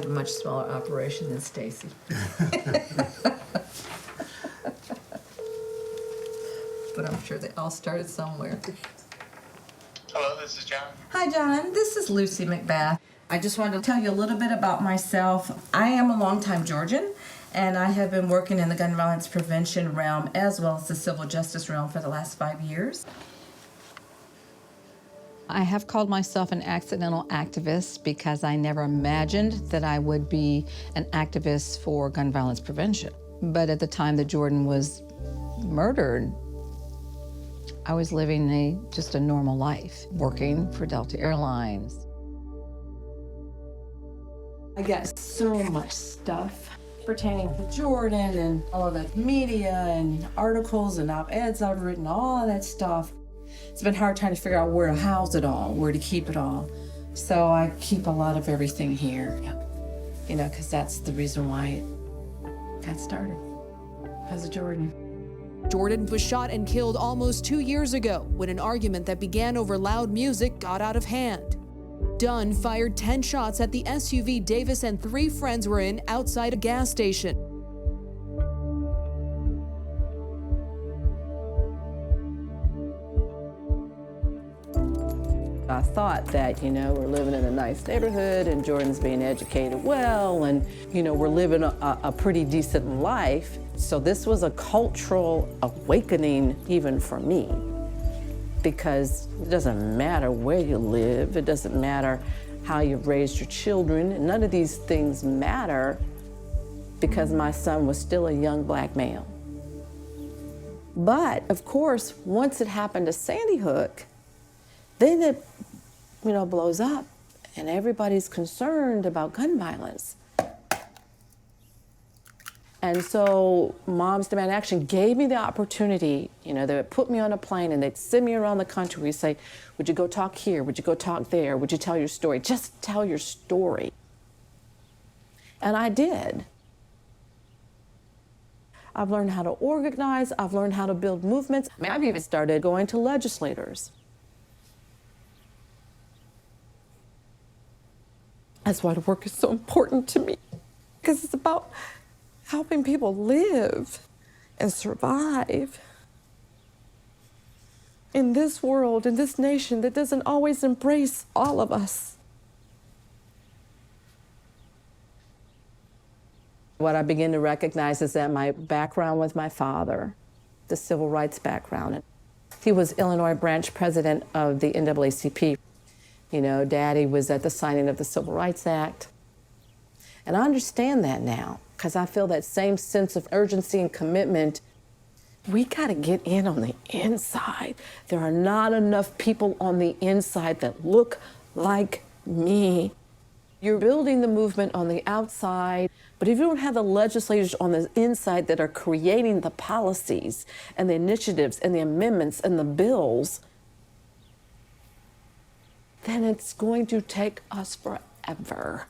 a much smaller operation than Stacy. But I'm sure they all started somewhere. Hello, this is John. Hi, John. This is Lucy McBath. I just wanted to tell you a little bit about myself. I am a longtime Georgian, and I have been working in the gun violence prevention realm as well as the civil justice realm for the last 5 years. I have called myself an accidental activist because I never imagined that I would be an activist for gun violence prevention. But at the time that Jordan was murdered, I was living just a normal life, working for Delta Airlines. I got so much stuff pertaining to Jordan and all of the media and articles and op-eds I've written, all of that stuff. It's been hard trying to figure out where to house it all, where to keep it all. So I keep a lot of everything here, you know, because that's the reason why it got started, because of Jordan. Jordan was shot and killed almost 2 years ago when an argument that began over loud music got out of hand. Dunn fired 10 shots at the SUV Davis and 3 friends were in outside a gas station. I thought that, you know, we're living in a nice neighborhood and Jordan's being educated well and, you know, we're living a pretty decent life. So this was a cultural awakening even for me, because it doesn't matter where you live, it doesn't matter how you've raised your children, none of these things matter because my son was still a young black male. But of course, once it happened to Sandy Hook, then it, you know, blows up and everybody's concerned about gun violence. And so Moms Demand Action gave me the opportunity, you know, they would put me on a plane and they'd send me around the country. We'd say, would you go talk here? Would you go talk there? Would you tell your story? Just tell your story. And I did. I've learned how to organize. I've learned how to build movements. I mean, I've even started going to legislators. That's why the work is so important to me, because it's about helping people live and survive in this world, in this nation that doesn't always embrace all of us. What I begin to recognize is that my background with my father, the civil rights background, he was Illinois branch president of the NAACP. You know, Daddy was at the signing of the Civil Rights Act. And I understand that now, because I feel that same sense of urgency and commitment. We got to get in on the inside. There are not enough people on the inside that look like me. You're building the movement on the outside, but if you don't have the legislators on the inside that are creating the policies and the initiatives and the amendments and the bills, then it's going to take us forever.